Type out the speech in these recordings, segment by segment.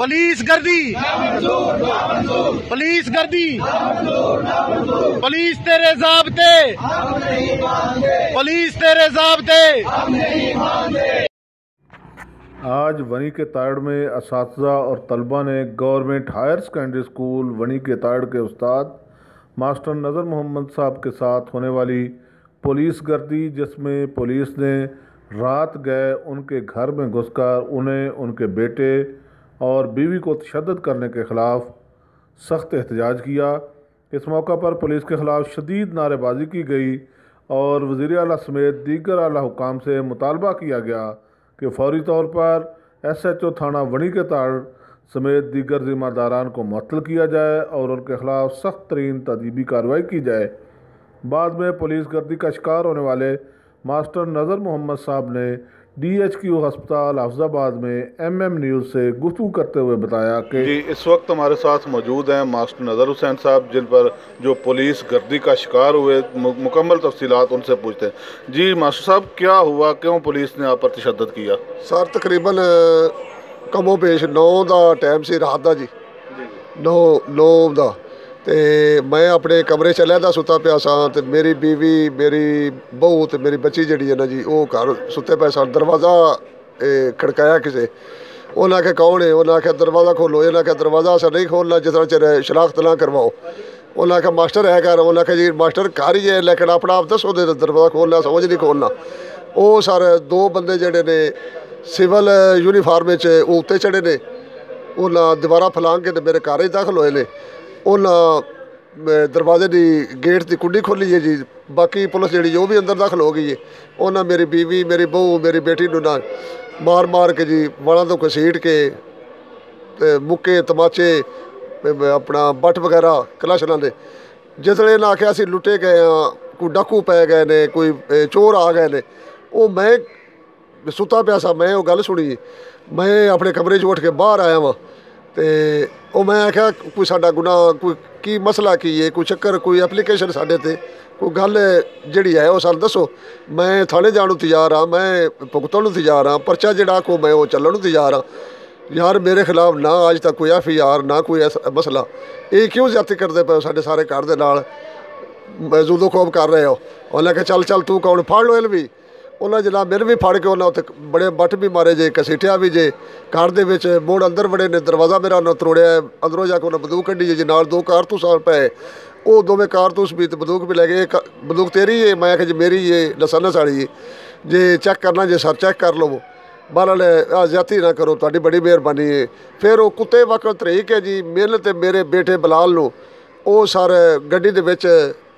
Police गर्दी, police गर्दी, police तेरे ज़ाब्ते, पुलिस तेरे ज़ाब्ते। आज वनी के ताड़ में असातिज़ा और तलबा ने गवर्नमेंट हायर सेकेंडरी स्कूल वनी के ताड़ के उस्ताद मास्टर नज़र मोहम्मद साहब के साथ होने वाली पुलिस गर्दी, जिसमें पुलिस ने रात गए उनके घर में घुसकर उन्हें, उनके बेटे और बीवी को तशद्दुद करने के ख़िलाफ़ सख्त एहतजाज किया। इस मौका पर पुलिस के ख़िलाफ़ शदीद नारेबाजी की गई और वज़ीर आला समेत दीगर आला हुकाम से मुतालबा किया गया कि फौरी तौर पर SHO थाना वनी के ताड़ समेत दीगर ज़िम्मेदारान को मुअत्तल किया जाए और उनके ख़िलाफ़ सख्त तरीन तदीबी कार्रवाई की जाए। बाद में पुलिस गर्दी का शिकार होने वाले मास्टर नज़र मोहम्मद साहब ने DHQ हस्पताल हाफिज़ाबाद में MM न्यूज़ से गुफ्तगू करते हुए बताया कि जी इस वक्त हमारे साथ मौजूद हैं मास्टर नज़र हुसैन साहब, जिन पर जो पुलिस गर्दी का शिकार हुए, मुकम्मल तफसीलात उनसे पूछते हैं। जी मास्टर साहब, क्या हुआ, क्यों पुलिस ने आप पर तशद्दुद किया? सर तकरीबन कमो पेश 9 का टाइम से रात का जी 9 का तो मैं अपने कमरे च लहदा सुता पिया सा ते मेरी बीवी, मेरी बहू ते मेरी बच्ची जी है ना जी, वो घर सुते पे सन। दरवाज़ा खड़काया किसे, उन्हें आख्या कौन है, उन्हें आख्या दरवाज़ा खोलो, इन्हें आख्या दरवाज़ा असा नहीं खोलना जितना चिर शनाख्त ना करवाओ। उन्हें आख्या मास्टर है घर, उन्हें आख्या जी मास्टर घर ही है लेकिन अपना आप दसो दे दरवाज़ा खोलना, समझ नहीं खोलना। वो सर 2 बंदे जेडे ने सिविल यूनीफार्म उत्ते चढ़े ने, उन्हें दीवारा फलांग के मेरे घर ही दाखिल होए ने। उन्हें दरवाजे की गेट की कुंडी खोली है जी, बाकी पुलिस जी वो भी अंदर दाखिल हो गई है। उन्हें मेरी बीवी, मेरी बहू, मेरी बेटी ना मार मार के जी वालों तो घसीट के मुक्के तमाचे अपना बट वगैरह कलाशना ने। जिसले इन्हें आख्या असीं लुटे गए हाँ, कोई डाकू पै गए ने, कोई चोर आ गए ने, वो मैं सुता पिया सा, मैं वो गल सुनी। मैं अपने कमरे च उठ के बाहर आया वहाँ तो मैं आख्या कोई साडा गुनाह, कोई की मसला की है, कोई चक्कर, कोई एप्लीकेशन साडे ते कोई गल जिहड़ी है वो सानूं दसो। मैं थाने जाण नूं तैयार हाँ, मैं भुगतण नूं तैयार हाँ, परचा जिहड़ा को मैं वो चलण नूं तैयार हाँ। यार मेरे खिलाफ ना अज तक कोई FIR ना कोई ऐसा मसला, ये क्यों ज्यादती करदे पे साडे सारे घर दे नाल जूदो खोब कर रहे हो। उन्हें आख्या चल चल तू कौन, फड़ लो भी। उन्हें जनाब मेरे भी फड़ के उन्हें उत्ते बड़े बट भी मारे जे, घसीटिया भी जे। घर दे विच मोड़ अंदर बड़े ने, दरवाज़ा मेरा उन्हें तरोड़िया, अंदरों जाके उन्हें बंदूक कड्ढी जी, नाल 2 कारतूस पे, वो दोवें कारतूस भी बंदूक भी लै गए। बंदूक तेरी है, मैं आख्या जी मेरी है, लाइसेंस वाली है, जे चेक करना जे सर चेक कर लवो, बहरहाल ज्यादती ना करो, तुहाडी बड़ी मेहरबानी है। फिर वो कुत्ते वक्त तरीक है जी, मेरे ते मेरे बेटे बिलाल नूं वो सर गड्डी दे विच,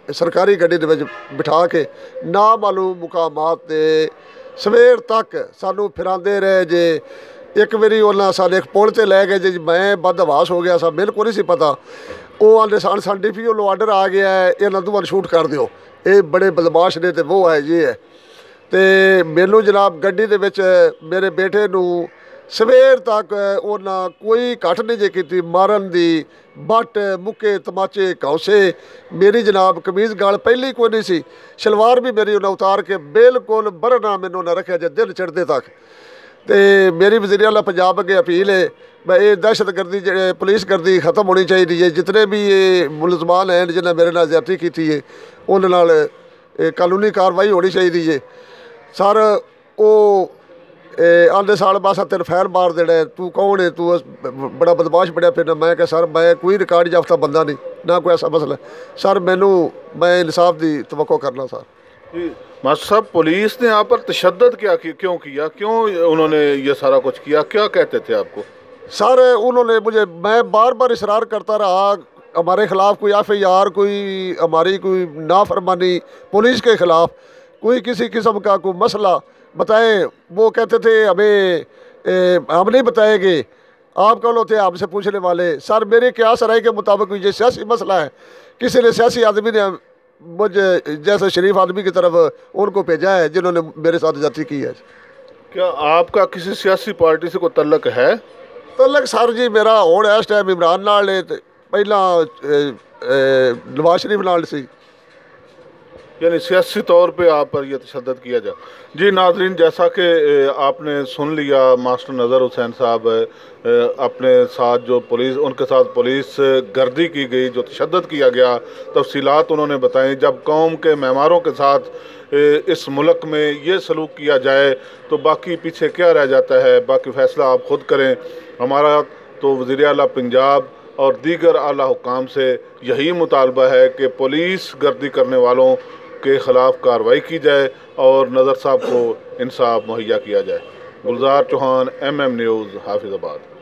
सरकारी गड्डी दे विच बिठा के ना मालूम मुकामात ते सवेर तक सानू फिरांदे रहे जे। एक बारी उन्हें सारे एक पुल ते लै गए जी, मैं बदहवास हो गया सा, मेरे को नहीं सी पता। वो आंदे सन DPO लो आर्डर आ गया है, इन्हां दोवां शूट कर दिओ, ये बड़े बदमाश ने ते वो है ये है। तो मैनू जनाब गड्डी दे विच मेरे बेटे नूं सवेर तक उन्हें कोई घट नहीं जे की मारन दी, बट मुक्के तमाचे कौसे। मेरी जनाब कमीज़ गाल पहले ही कोई नहीं सी, शलवार भी मेरी उन्हें उतार के बिल्कुल बरना मैनू उन्हें रखा जे दिन चढ़ते तक। तो मेरी वज़ीर आला पंजाब अगे अपील है मैं ये दहशत गर्दी जो पुलिस गर्दी ख़त्म होनी चाहिए है। जितने भी ये मुलजमान हैं जिन्हें मेरे नाल ज्यादती की है उन्होंने कानूनी कार्रवाई होनी चाहिए है। सर वो आंदे साल बस तेन फैर मार देना है, तू कौन है, तू बड़ा बदमाश बनया फिरना। मैं क्या सर मैं कोई रिकॉर्ड याफ्ता बंदा नहीं, ना कोई ऐसा मसला सर, मैं इंसाफ की तवक्को करना सर। मास्टर साहब, पुलिस ने आप पर तशद्दुद क्यों किया, क्यों उन्होंने ये सारा कुछ किया, क्या कहते थे आपको? सर उन्होंने मुझे, मैं बार बार इसरार करता रहा हमारे ख़िलाफ़ कोई FIR, कोई हमारी कोई नाफरमानी पुलिस के ख़िलाफ़, कोई किसी किस्म का कोई मसला बताएं। वो कहते थे हमें हम नहीं बताएंगे, आप कौन होते हैं हमसे पूछने वाले। सर मेरे क्या सराय के मुताबिक ये सियासी मसला है, किसी ने सियासी आदमी ने मुझे जैसे शरीफ आदमी की तरफ उनको भेजा है जिन्होंने मेरे साथ ज्यादती की है। क्या आपका किसी सियासी पार्टी से कोई तल्लक है? तल्लक सर जी मेरा हुण इस टाइम इमरान नाल है, पहला नवाज शरीफ नाल सी। यानी सियासी तौर पे आप पर यह तशद्दुद किया जाए। जी नाज़रीन, जैसा कि आपने सुन लिया, मास्टर नज़र हुसैन साहब अपने साथ जो पुलिस, उनके साथ पुलिस गर्दी की गई, जो तशद्दुद किया गया, तफसीलात उन्होंने बताई। जब कौम के मेमारों के साथ इस मुल्क में ये सलूक किया जाए तो बाकी पीछे क्या रह जाता है, बाकी फ़ैसला आप ख़ुद करें। हमारा तो वज़ीर आला पंजाब और दीगर आला हुकाम से यही मुतालबा है कि पुलिस गर्दी करने वालों के ख़िलाफ़ कार्रवाई की जाए और नज़र साहब को इंसाफ मुहैया किया जाए। गुलजार चौहान, MM न्यूज़, हाफिज़ाबाद।